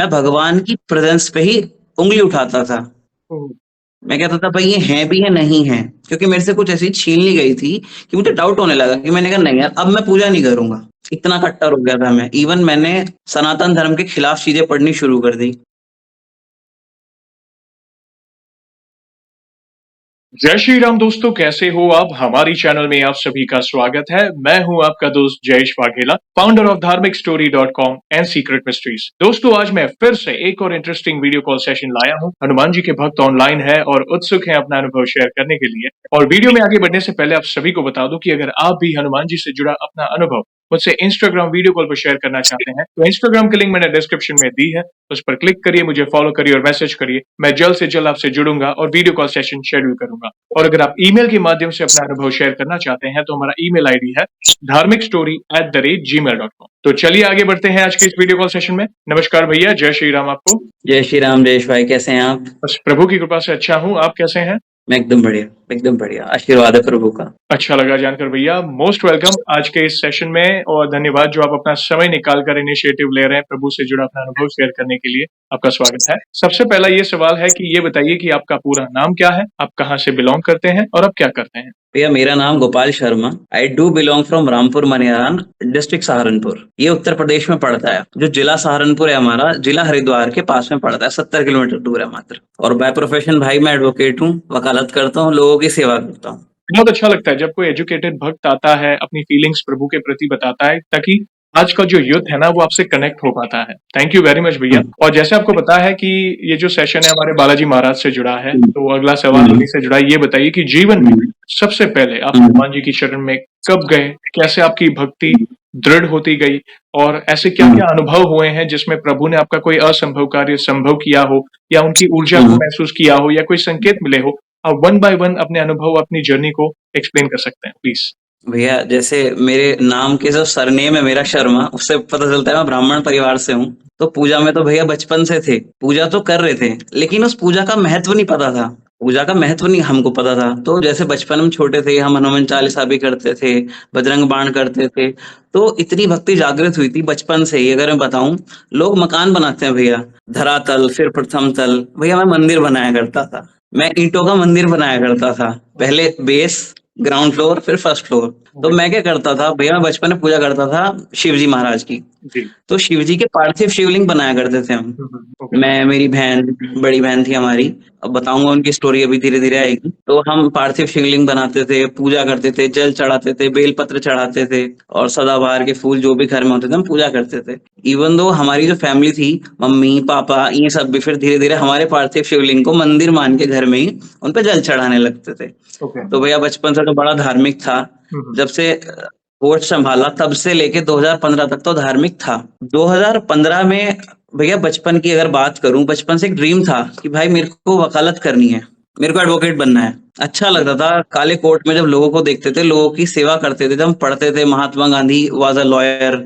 मैं भगवान की प्रेजेंस पे ही उंगली उठाता था। ओह! मैं कहता था भाई ये हैं भी या नहीं है, क्योंकि मेरे से कुछ ऐसी छीन ली गई थी कि मुझे डाउट होने लगा कि मैंने कहा नहीं यार अब मैं पूजा नहीं करूंगा। इतना कट्टर हो गया था मैं, इवन मैंने सनातन धर्म के खिलाफ चीजें पढ़नी शुरू कर दी। जय श्री राम दोस्तों, कैसे हो आप? हमारी चैनल में आप सभी का स्वागत है। मैं हूं आपका दोस्त जयेश वाघेला, फाउंडर ऑफ धार्मिकस्टोरी.com एंड सीक्रेट मिस्ट्रीज। दोस्तों, आज मैं फिर से एक और इंटरेस्टिंग वीडियो कॉल सेशन लाया हूं। हनुमान जी के भक्त ऑनलाइन है और उत्सुक हैं अपना अनुभव शेयर करने के लिए। और वीडियो में आगे बढ़ने से पहले आप सभी को बता दूं कि अगर आप भी हनुमान जी से जुड़ा अपना अनुभव मुझसे इंस्टाग्राम वीडियो कॉल पर शेयर करना चाहते हैं तो इंस्टाग्राम की लिंक मैंने डिस्क्रिप्शन में दी है, उस पर क्लिक करिए, मुझे फॉलो करिए और मैसेज करिए। मैं जल्द से जल्द आपसे जुड़ूंगा और वीडियो कॉल सेशन शेड्यूल करूंगा। और अगर आप ईमेल के माध्यम से अपना अनुभव शेयर करना चाहते हैं तो हमारा ईमेल आईडी है dharmikstory@gmail.com। तो चलिए आगे बढ़ते हैं आज के इस वीडियो कॉल सेशन में। नमस्कार भैया, जय श्री राम आपको। जय श्री राम जयेश भाई, कैसे हैं आप? बस प्रभु की कृपा से अच्छा हूँ, आप कैसे हैं? मैं एकदम बढ़िया, एकदम बढ़िया, आशीर्वाद है प्रभु का। अच्छा लगा जानकर भैया, मोस्ट वेलकम आज के इस सेशन में और धन्यवाद जो आप अपना समय निकाल कर इनिशिएटिव ले रहे हैं प्रभु से जुड़ा अपना अनुभव शेयर करने के लिए। आपका स्वागत है। सबसे पहला ये सवाल है कि ये बताइए कि आपका पूरा नाम क्या है, आप कहाँ से बिलोंग करते हैं और आप क्या करते हैं? भैया मेरा नाम Gopal Sharma. I do belong from Rampur Maniharan, district Saharanpur. ये उत्तर प्रदेश में पड़ता है। जो जिला सहारनपुर है हमारा, जिला हरिद्वार के पास में पड़ता है, 70 किलोमीटर दूर है मात्र। और बाय प्रोफेशन भाई मैं एडवोकेट हूँ, वकालत करता हूँ, लोगों की सेवा करता हूँ। बहुत अच्छा लगता है जब कोई एजुकेटेड भक्त आता है, अपनी फीलिंग्स प्रभु के प्रति बताता है, ताकि आज का जो यूथ है ना वो आपसे कनेक्ट हो पाता है। थैंक यू वेरी मच भैया। और जैसे आपको पता है कि ये जो सेशन है हमारे बालाजी महाराज से जुड़ा है, तो अगला सवाल उन्हीं से जुड़ा है। ये बताइए कि जीवन में सबसे पहले आप हनुमान जी की शरण में कब गए, कैसे आपकी भक्ति दृढ़ होती गई और ऐसे क्या क्या अनुभव हुए हैं जिसमें प्रभु ने आपका कोई असंभव कार्य संभव किया हो या उनकी ऊर्जा को महसूस किया हो या कोई संकेत मिले हो? आप वन बाय वन अपने अनुभव, अपनी जर्नी को एक्सप्लेन कर सकते हैं प्लीज। भैया जैसे मेरे नाम के जो सरनेम है मेरा शर्मा, उससे पता चलता है मैं ब्राह्मण परिवार से हूँ। तो पूजा में तो भैया बचपन से थे, पूजा तो कर रहे थे, लेकिन उस पूजा का महत्व नहीं पता था। पूजा का महत्व नहीं हमको पता था। तो जैसे बचपन में छोटे थे, हम हनुमान चालीसा भी करते थे, बजरंग बाण करते थे। तो इतनी भक्ति जागृत हुई थी बचपन से ही। अगर मैं बताऊं, लोग मकान बनाते हैं भैया, धरातल फिर प्रथम तल, भैया मैं मंदिर बनाया करता था। मैं ईंटों का मंदिर बनाया करता था। पहले बेस, ग्राउंड फ्लोर, फिर फर्स्ट फ्लोर। तो मैं क्या करता था भैया, मैं बचपन में पूजा करता था शिव जी महाराज की। जी। तो शिव जी के पार्थिव शिवलिंग बनाया करते थे हम। ओके। मैं, मेरी बहन, बड़ी बहन थी हमारी, अब बताऊंगा उनकी स्टोरी, अभी धीरे धीरे आएगी। तो हम पार्थिव शिवलिंग बनाते थे, पूजा करते थे, जल चढ़ाते थे, बेलपत्र चढ़ाते थे और सदाबहार के फूल जो भी घर में होते थे हम पूजा करते थे। इवन दो हमारी जो फैमिली थी, मम्मी पापा ये सब भी फिर धीरे धीरे हमारे पार्थिव शिवलिंग को मंदिर मान के घर में ही उन पे जल चढ़ाने लगते थे। ओके। तो भैया बचपन से तो बड़ा धार्मिक था। जब से होश संभाला तब से लेके 2015 तक तो धार्मिक था। 2015 में भैया बचपन की अगर बात करूं, बचपन से एक ड्रीम था कि भाई मेरे को वकालत करनी है, मेरे को एडवोकेट बनना है। अच्छा लगता था काले कोर्ट में जब लोगों को देखते थे, लोगों की सेवा करते थे। जब हम पढ़ते थे Mahatma Gandhi was a lawyer,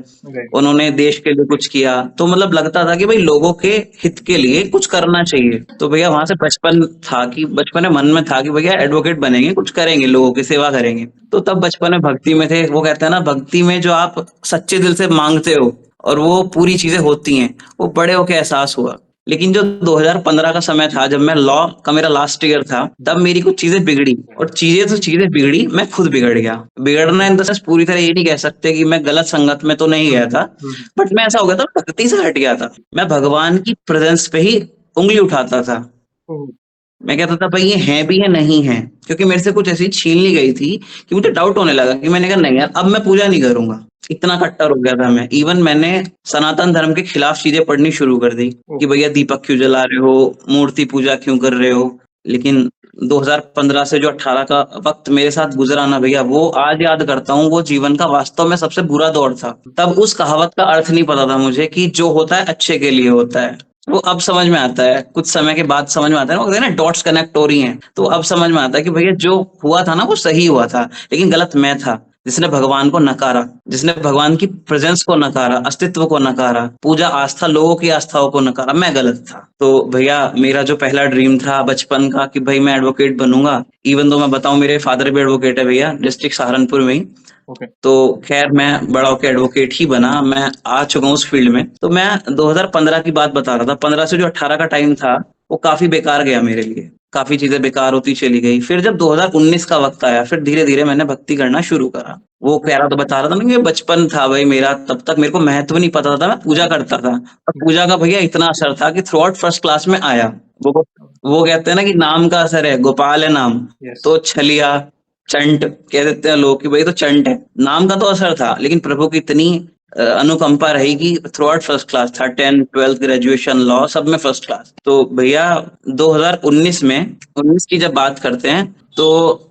उन्होंने देश के लिए कुछ किया, तो मतलब लगता था कि भाई लोगों के हित के लिए कुछ करना चाहिए। तो भैया वहां से बचपन था कि बचपन में मन में था कि भैया एडवोकेट बनेंगे, कुछ करेंगे, लोगों की सेवा करेंगे। तो तब बचपन में भक्ति में थे। वो कहते हैं ना, भक्ति में जो आप सच्चे दिल से मांगते हो और वो पूरी चीजें होती हैं, वो बड़े होके एहसास हुआ। लेकिन जो 2015 का समय था, जब मैं लॉ का मेरा लास्ट ईयर था, तब मेरी कुछ चीजें बिगड़ी। और चीजें बिगड़ी, मैं खुद बिगड़ गया। बिगड़ना इन द सेंस पूरी तरह ये नहीं कह सकते कि मैं गलत संगत में तो नहीं गया था, बट मैं ऐसा हो गया था, भक्ति से हट गया था। मैं भगवान की प्रेजेंस पे ही उंगली उठाता था। मैं कहता था भाई ये हैं भी या नहीं है, क्योंकि मेरे से कुछ ऐसी छीन ली गई थी कि मुझे डाउट होने लगा कि मैंने कहा नहीं यार अब मैं पूजा नहीं करूंगा। इतना कट्टर हो गया था मैं। इवन मैंने सनातन धर्म के खिलाफ चीजें पढ़नी शुरू कर दी कि भैया दीपक क्यों जला रहे हो, मूर्ति पूजा क्यों कर रहे हो। लेकिन 2015 से जो 18 का वक्त मेरे साथ गुजरा ना भैया, वो आज याद करता हूँ, वो जीवन का वास्तव में सबसे बुरा दौर था। तब उस कहावत का अर्थ नहीं पता था मुझे कि जो होता है अच्छे के लिए होता है। वो अब समझ में आता है, कुछ समय के बाद समझ में आता है ना, वो कहते हैं ना डॉट्स कनेक्ट हो रही हैं। तो अब समझ में आता है कि भैया जो हुआ था ना वो सही हुआ था, लेकिन गलत मैं था जिसने भगवान को नकारा, जिसने भगवान की प्रेजेंस को नकारा, अस्तित्व को नकारा, पूजा आस्था, लोगों की आस्थाओं को नकारा। मैं गलत था। तो भैया मेरा जो पहला ड्रीम था बचपन का कि भाई मैं एडवोकेट बनूंगा, इवन दो मैं बताऊं मेरे फादर भी एडवोकेट है भैया, डिस्ट्रिक्ट सहारनपुर में ही। ओके। तो खैर मैं बड़ा होकर एडवोकेट ही बना, मैं आ चुका हूँ उस फील्ड में। तो मैं 2015 की बात बता रहा था, 15 से जो 18 का टाइम था वो काफ़ी बेकार गया मेरे लिए, काफ़ी चीज़ें बेकार होती चली गई। फिर जब 2019 का वक़्त आया, फिर धीरे-धीरे मैंने भक्ति करना शुरू करा। वो कह रहा तो बता रहा था ना कि बचपन था भाई मेरा, तब तक मेरे को महत्व नहीं पता था, मैं पूजा करता था। और पूजा का भैया इतना असर था कि थ्रू आउट फर्स्ट क्लास में आया। वो कहते हैं ना कि नाम का असर है, गोपाल है नाम, यस। तो छलिया, चंट कह देते हैं लोग कि भाई तो चंट है। नाम का तो असर था, लेकिन प्रभु की इतनी अनुकंपा रही कि थ्रू आउट फर्स्ट क्लास था, 10th 12th ग्रेजुएशन लॉ सब में फर्स्ट क्लास। तो भैया 2019 में, 19 की जब बात करते हैं तो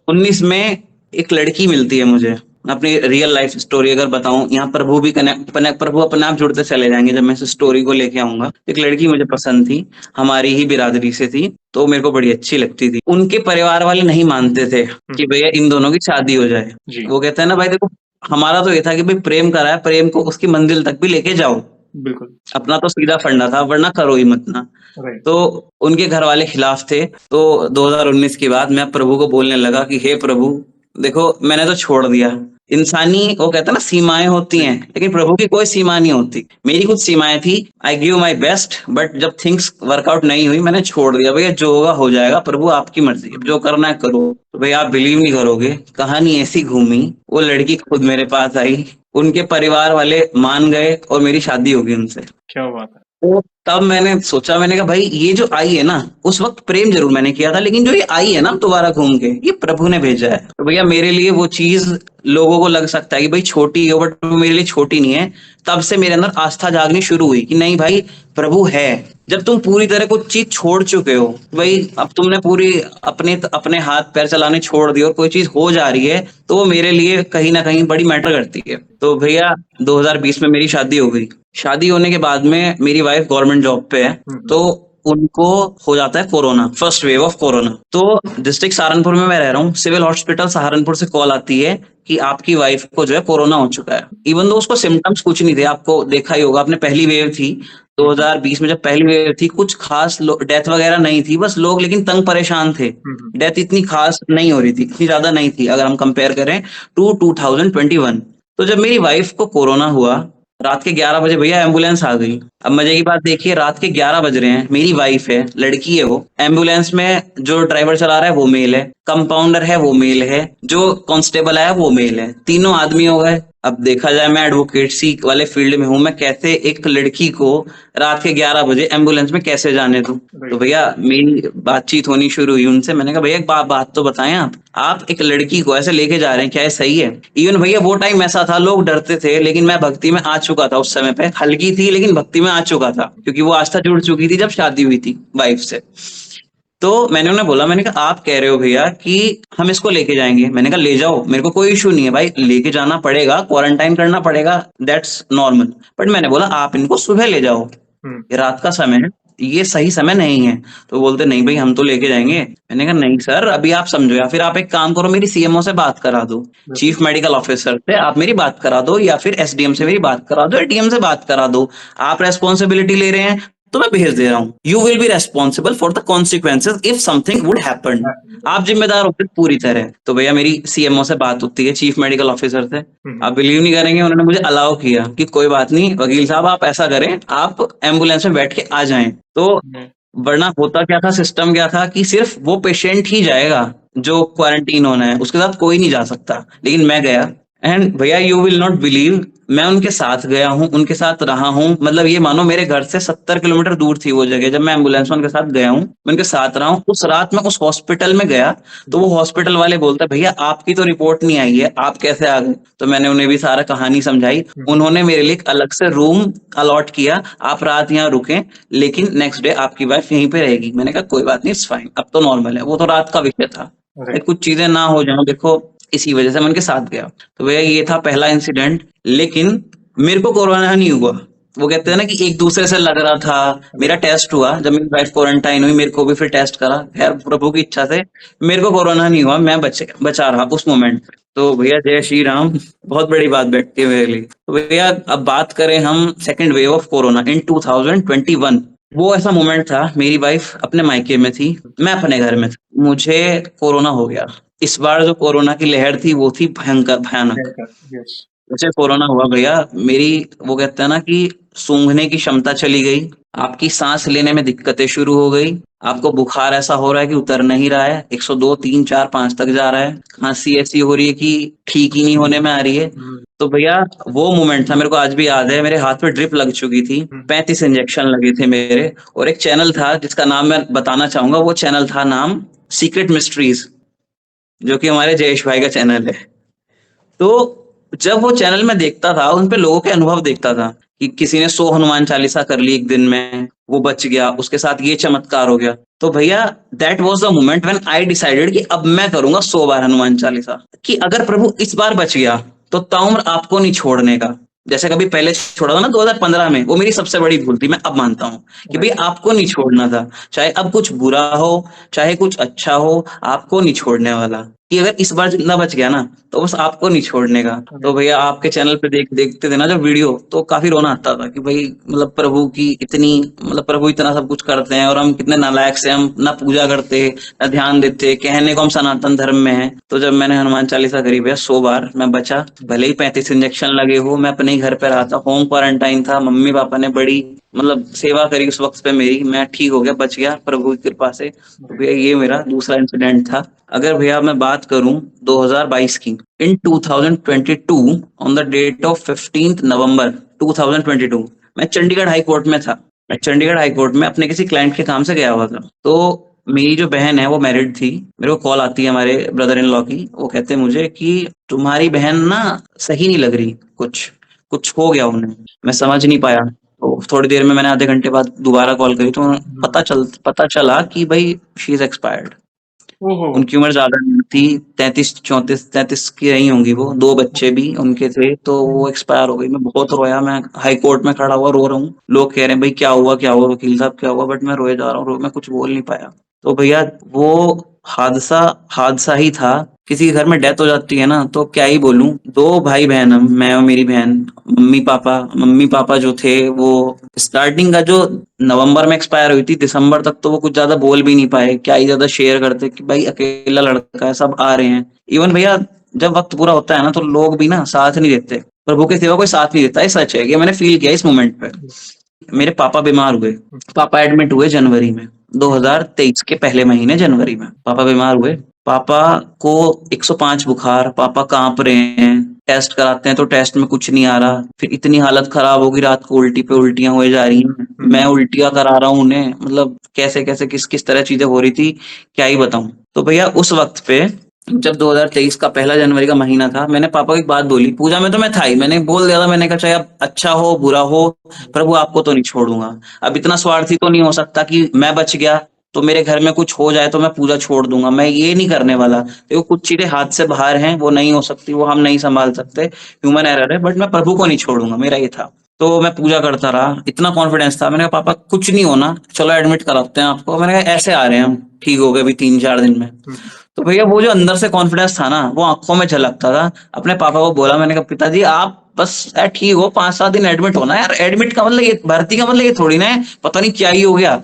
19 में एक लड़की मिलती है मुझे। अपनी रियल लाइफ स्टोरी अगर बताऊं, यहाँ प्रभु भी प्रभु अपने आप जुड़ते चले जाएंगे जब मैं इस स्टोरी को लेके आऊंगा। एक लड़की मुझे पसंद थी, हमारी ही बिरादरी से थी, तो मेरे को बड़ी अच्छी लगती थी। उनके परिवार वाले नहीं मानते थे कि भैया इन दोनों की शादी हो जाए। जी। वो कहते हैं ना भाई देखो, हमारा तो ये था कि भाई प्रेम करा है, प्रेम को उसकी मंजिल तक भी लेके जाओ। बिल्कुल। अपना तो सीधा फंडा था, वरना करो ही मत ना। राइट। तो उनके घर वाले खिलाफ थे। तो 2019 की बात, मैं प्रभु को बोलने लगा कि हे प्रभु देखो, मैंने तो छोड़ दिया। इंसानी वो कहते हैं ना सीमाएं होती हैं, लेकिन प्रभु की कोई सीमा नहीं होती। मेरी कुछ सीमाएं थी, I give my best, but जब थिंग्स वर्कआउट नहीं हुई मैंने छोड़ दिया। भैया जो होगा हो जाएगा, प्रभु आपकी मर्जी, जो करना है करो। तो भैया आप बिलीव नहीं करोगे, कहानी ऐसी घूमी, वो लड़की खुद मेरे पास आई, उनके परिवार वाले मान गए और मेरी शादी हो गई उनसे। क्या बात है। तो तब मैंने सोचा, मैंने कहा भाई ये जो आई है ना, उस वक्त प्रेम जरूर मैंने किया था, लेकिन जो ये आई है ना दोबारा घूम के, ये प्रभु ने भेजा है। तो भैया मेरे लिए वो चीज, लोगों को लग सकता है कि भाई छोटी है, बट वो मेरे लिए छोटी नहीं है। तब से मेरे अंदर आस्था जागनी शुरू हुई कि नहीं भाई प्रभु है। जब तुम पूरी तरह कुछ चीज छोड़ चुके हो भाई, अब तुमने पूरी अपने अपने हाथ पैर चलाने छोड़ दिए और कोई चीज हो जा रही है, तो वो मेरे लिए कहीं ना कहीं बड़ी मैटर करती है। तो भैया 2020 में मेरी शादी हो गई। शादी होने के बाद में मेरी वाइफ गवर्नमेंट जॉब पे है, तो उनको हो जाता है corona, first wave of corona. तो डिस्ट्रिक्ट सहारनपुर में मैं रह रहा हूँ, सिविल हॉस्पिटल सहारनपुर से कॉल आती है कि आपकी वाइफ को जो है कोरोना हो चुका है। इवन दो उसको सिम्टम्स कुछ नहीं थे, आपको देखा ही होगा आपने, पहली वेव थी 2020 में, जब पहली वेव थी कुछ खास डेथ वगैरह नहीं थी, बस लोग लेकिन तंग परेशान थे। डेथ इतनी खास नहीं हो रही थी, इतनी ज्यादा नहीं थी अगर हम कंपेयर करें टू 2021। तो जब मेरी वाइफ को कोरोना हुआ, रात के 11 बजे भैया एम्बुलेंस आ गई। अब मजे की बात देखिए, रात के 11 बज रहे हैं, मेरी वाइफ है, लड़की है वो, एम्बुलेंस में जो ड्राइवर चला रहा है वो मेल है, कंपाउंडर है वो मेल है, जो कांस्टेबल है वो मेल है, तीनों आदमी हो गए। अब देखा जाए, मैं एडवोकेसी वाले फील्ड में हूं, मैं कैसे एक लड़की को रात के 11 बजे एम्बुलेंस में कैसे जाने दूं। तो भैया मेरी बातचीत होनी शुरू हुई उनसे। मैंने कहा भैया एक बात तो बताएं, आप एक लड़की को ऐसे लेके जा रहे हैं, क्या ये सही है? इवन भैया वो टाइम ऐसा था, लोग डरते थे, लेकिन मैं भक्ति में आ चुका था उस समय पे, हल्की थी लेकिन भक्ति में आ चुका था, क्योंकि वो आस्था जुड़ चुकी थी जब शादी हुई थी वाइफ से। तो मैंने उन्हें बोला, मैंने कहा आप कह रहे हो भैया कि हम इसको लेके जाएंगे, मैंने कहा ले जाओ, मेरे को कोई इशू नहीं है भाई, लेके जाना पड़ेगा, क्वारंटाइन करना पड़ेगा, दैट्स नॉर्मल। बट मैंने बोला आप इनको सुबह ले जाओ, ये रात का समय है, ये सही समय नहीं है। तो बोलते नहीं भाई हम तो लेके जाएंगे। मैंने कहा नहीं सर, अभी आप समझो, या फिर आप एक काम करो, मेरी सीएमओ से बात करा दो, चीफ मेडिकल ऑफिसर से आप मेरी बात करा दो, या फिर एसडीएम से मेरी बात करा दो, एडीएम से बात करा दो। आप रेस्पॉन्सिबिलिटी ले रहे हैं तो मैं भेज दे रहा हूँ, you will be responsible for the consequences if something would happen. आप जिम्मेदार होते पूरी तरह। तो भैया मेरी सीएमओ से बात होती है, चीफ मेडिकल ऑफिसर से, आप बिलीव नहीं करेंगे, उन्होंने मुझे अलाउ किया कि कोई बात नहीं वकील साहब, आप ऐसा करें, आप एम्बुलेंस में बैठ के आ जाएं। तो वरना होता क्या था, सिस्टम क्या था कि सिर्फ वो पेशेंट ही जाएगा जो क्वारंटीन होना है, उसके साथ कोई नहीं जा सकता। लेकिन मैं गया, एंड भैया यू विल नॉट बिलीव, मैं उनके साथ गया हूँ, उनके साथ रहा हूँ। मतलब ये मानो मेरे घर से 70 किलोमीटर दूर थी वो जगह, जब मैं एम्बुलेंस में उनके साथ गया हूँ, मैं उनके साथ रहा हूँ। उस रात में उस हॉस्पिटल में गया, तो वो हॉस्पिटल वाले बोलते भैया आपकी तो रिपोर्ट नहीं आई है, आप कैसे आ गए? तो मैंने उन्हें भी सारा कहानी समझाई। उन्होंने मेरे लिए एक अलग से रूम अलॉट किया, आप रात यहाँ रुकें, लेकिन नेक्स्ट डे आपकी वाइफ यहीं पे रहेगी। मैंने कहा कोई बात नहीं, इट्स फाइन, अब तो नॉर्मल है, वो तो रात का विषय था। कुछ चीजें ना हो जाए, देखो इसी वजह से मैं उनके साथ गया। तो भैया ये था पहला इंसिडेंट, लेकिन मेरे को कोरोना नहीं हुआ। वो कहते हैं ना कि एक दूसरे से लग रहा था। मेरा टेस्ट हुआ जब मेरी वाइफ क्वारंटाइन हुई, मेरे को भी फिर टेस्ट करा, खैर प्रभु की इच्छा से मेरे को कोरोना नहीं हुआ, मैं बचा रहा उस मोमेंट। तो भैया जय श्री राम, बहुत बड़ी बात बैठती है मेरे लिए। तो भैया अब बात करें हम सेकेंड वेव ऑफ कोरोना इन 2021, वो ऐसा मोमेंट था, मेरी वाइफ अपने मायके में थी, मैं अपने घर में था। मुझे कोरोना हो गया। इस बार जो कोरोना की लहर थी वो थी भयंकर, भयानक। यस। जैसे कोरोना हुआ भैया, मेरी वो कहते हैं ना कि सूंघने की क्षमता चली गई, आपकी सांस लेने में दिक्कतें शुरू हो गई, आपको बुखार ऐसा हो रहा है कि उतर नहीं रहा है, 102, 3, 4, 5 तक जा रहा है, खांसी ऐसी हो रही है कि ठीक ही नहीं होने में आ रही है। तो भैया वो मोमेंट था, मेरे को आज भी याद है, मेरे हाथ में ड्रिप लग चुकी थी, 35 इंजेक्शन लगे थे मेरे, और एक चैनल था जिसका नाम मैं बताना चाहूंगा, वो चैनल था नाम सीक्रेट मिस्ट्रीज, जो कि हमारे जयेश भाई का चैनल है। तो जब वो चैनल में देखता था, उन पे लोगों के अनुभव देखता था कि किसी ने 100 हनुमान चालीसा कर ली एक दिन में, वो बच गया, उसके साथ ये चमत्कार हो गया। तो भैया that was the moment when I decided कि अब मैं करूंगा 100 बार हनुमान चालीसा, कि अगर प्रभु इस बार बच गया तो ताउम्र आपको नहीं छोड़ने का। जैसे कभी पहले छोड़ा था ना 2015 में, वो मेरी सबसे बड़ी भूल थी, मैं अब मानता हूँ कि भाई आपको नहीं छोड़ना था, चाहे अब कुछ बुरा हो चाहे कुछ अच्छा हो, आपको नहीं छोड़ने वाला, कि अगर इस बार जिंदा बच गया ना तो बस आपको नहीं छोड़ने का। तो भैया आपके चैनल पे देखते थे ना जो वीडियो, तो काफी रोना आता था कि भाई मतलब प्रभु की इतनी, मतलब प्रभु इतना सब कुछ करते हैं और हम कितने नालायक से, हम ना पूजा करते ना ध्यान देते, कहने को हम सनातन धर्म में हैं। तो जब मैंने हनुमान चालीसा करी भैया 100 बार, मैं बचा, भले ही 35 इंजेक्शन लगे हो, मैं अपने ही घर पे रहा था, होम क्वारंटाइन था, मम्मी पापा ने बड़ी मतलब सेवा करी उस वक्त पे मेरी, मैं ठीक हो गया, बच गया प्रभु की कृपा से। तो भैया ये मेरा दूसरा इंसिडेंट था। अगर भैया मैं बात करूं 2022 की, इन 2022 ऑन द डेट ऑफ 15 नवंबर 2022 मैं चंडीगढ़ हाई कोर्ट में था। मैं चंडीगढ़ हाई कोर्ट में अपने किसी क्लाइंट के काम से गया हुआ था। तो मेरी जो बहन है वो मैरिड थी, मेरे को कॉल आती है हमारे ब्रदर इन लॉ की, वो कहते हैं मुझे कि तुम्हारी बहन ना सही नहीं लग रही, कुछ कुछ हो गया उन्हें, मैं समझ नहीं पाया। तो थोड़ी देर में मैंने आधे घंटे बाद दोबारा कॉल करी, तो पता चला कि भाई शी इज एक्सपायर्ड। ओहो। उनकी उम्र ज्यादा नहीं थी, 33 की रही होंगी वो, 2 बच्चे भी उनके थे, तो वो एक्सपायर हो गई। मैं बहुत रोया, मैं हाई कोर्ट में खड़ा हुआ रो रहा हूँ, लोग कह रहे हैं भाई क्या हुआ वकील साहब क्या हुआ, बट मैं रोए जा रहा हूँ, मैं कुछ बोल नहीं पाया। तो भैया वो हादसा हादसा ही था। किसी के घर में डेथ हो जाती है ना तो क्या ही बोलूं, 2 भाई बहन हम, मैं और मेरी बहन, मम्मी पापा जो थे वो स्टार्टिंग का जो नवंबर में एक्सपायर हुई थी, दिसंबर तक तो वो कुछ ज्यादा बोल भी नहीं पाए, क्या ही ज्यादा शेयर करते कि भाई अकेला लड़का है, सब आ रहे हैं। इवन भैया जब वक्त पूरा होता है ना तो लोग भी ना साथ नहीं देते, प्रभु के सिवा कोई साथ नहीं देता, ये सच है, ये मैंने फील किया इस मोमेंट पे। मेरे पापा बीमार हुए, पापा एडमिट हुए जनवरी में, 2023 के पहले महीने जनवरी में पापा बीमार हुए। पापा को 105 बुखार, पापा कांप रहे हैं, टेस्ट कराते हैं तो टेस्ट में कुछ नहीं आ रहा, फिर इतनी हालत खराब होगी, रात को उल्टी पे उल्टियां हुए जा रही हैं, मैं उल्टियां करा रहा हूँ उन्हें, मतलब कैसे कैसे किस किस तरह चीजें हो रही थी, क्या ही बताऊं। तो भैया उस वक्त पे जब 2023 का पहला जनवरी का महीना था, मैंने पापा को एक बात बोली, पूजा में तो मैं था ही, मैंने बोल दिया था, मैंने कहा चाहे अब अच्छा हो बुरा हो, प्रभु आपको तो नहीं छोड़ूंगा। अब इतना स्वार्थी तो नहीं हो सकता कि मैं बच गया तो मेरे घर में कुछ हो जाए तो मैं पूजा छोड़ दूंगा, मैं ये नहीं करने वाला। देखो कुछ चीजें हाथ से बाहर हैं, वो नहीं हो सकती, वो हम नहीं संभाल सकते, ह्यूमन एरर है, बट मैं प्रभु को नहीं छोड़ूंगा, मेरा ये था। तो मैं पूजा करता रहा, इतना कॉन्फिडेंस था, मैंने कहा पापा कुछ नहीं होना, चलो एडमिट कराते हैं आपको, मैंने कहा ऐसे आ रहे हैं हम, ठीक हो गए अभी 3-4 दिन में। तो भैया वो जो अंदर से कॉन्फिडेंस था ना वो आंखों में झलकता था। अपने पापा को बोला, मैंने कहा पिताजी आप बस यार ठीक हो, 5-7 दिन एडमिट होना है यार, एडमिट का मतलब ये, भर्ती का मतलब ये थोड़ी ना है पता नहीं क्या ही हो गया।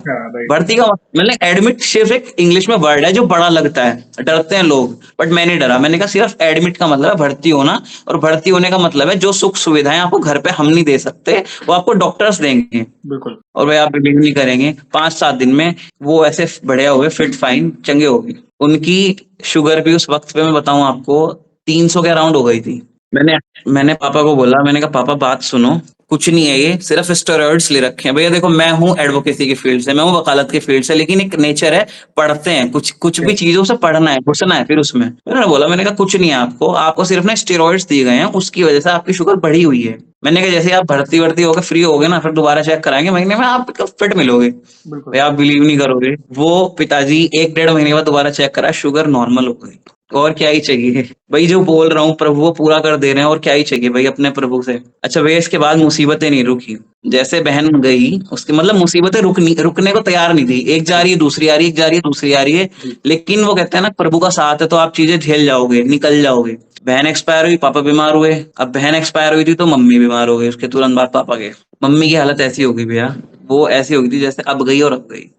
भर्ती का मतलब एडमिट सिर्फ एक इंग्लिश में वर्ड है जो बड़ा लगता है, डरते हैं लोग, बट मैं नहीं डरा, मैंने कहा सिर्फ एडमिट का मतलब है भर्ती होना, और भर्ती होने का मतलब है जो सुख सुविधाएं आपको घर पे हम नहीं दे सकते वो आपको डॉक्टर्स देंगे। बिल्कुल। और भाई आप बिलीव नहीं करेंगे, 5-7 दिन में वो ऐसे बढ़िया हुए, फिट फाइन चंगे हो गए। उनकी शुगर भी उस वक्त पे मैं बताऊं आपको 300 के अराउंड हो गई थी। मैंने मैंने पापा को बोला, मैंने कहा पापा बात सुनो, कुछ नहीं है ये, सिर्फ स्टेरॉइड्स ले रखे हैं। भैया देखो मैं हूँ एडवोकेसी की फील्ड से, मैं हूँ वकालत की फील्ड से, लेकिन एक नेचर है, पढ़ते हैं, कुछ कुछ भी चीजों से पढ़ना है, घुसना है फिर उसमें। मैंने बोला, मैंने कहा कुछ नहीं है आपको, आपको सिर्फ ना स्टेरॉइड्स दिए गए हैं, उसकी वजह से आपकी शुगर बढ़ी हुई है। मैंने कहा जैसे आप भर्ती वर्ती होकर फ्री हो गए ना, फिर दोबारा चेक कराएंगे महीने में, आप फिट मिलोगे। भाई आप बिलीव नहीं करोगे, वो पिताजी 1-1.5 महीने बाद दोबारा चेक करा, शुगर नॉर्मल हो गई। और क्या ही चाहिए भाई, जो बोल रहा हूँ प्रभु वो पूरा कर दे रहे हैं, और क्या ही चाहिए भाई अपने प्रभु से। अच्छा भैया, इसके बाद मुसीबतें नहीं रुकी। जैसे बहन गई, उसकी मतलब मुसीबतें रुकने को तैयार नहीं थी। एक जा रही है, दूसरी आ रही है, एक जा रही है, दूसरी आ रही है। लेकिन वो कहते हैं ना, प्रभु का साथ है तो आप चीजें झेल जाओगे, निकल जाओगे। बहन एक्सपायर हुई, पापा बीमार हुए। अब बहन एक्सपायर हुई थी तो मम्मी बीमार हो गई, उसके तुरंत बाद पापा गए। मम्मी की हालत ऐसी हो गई भैया, वो ऐसी हो गई थी जैसे अब गई और अब गई।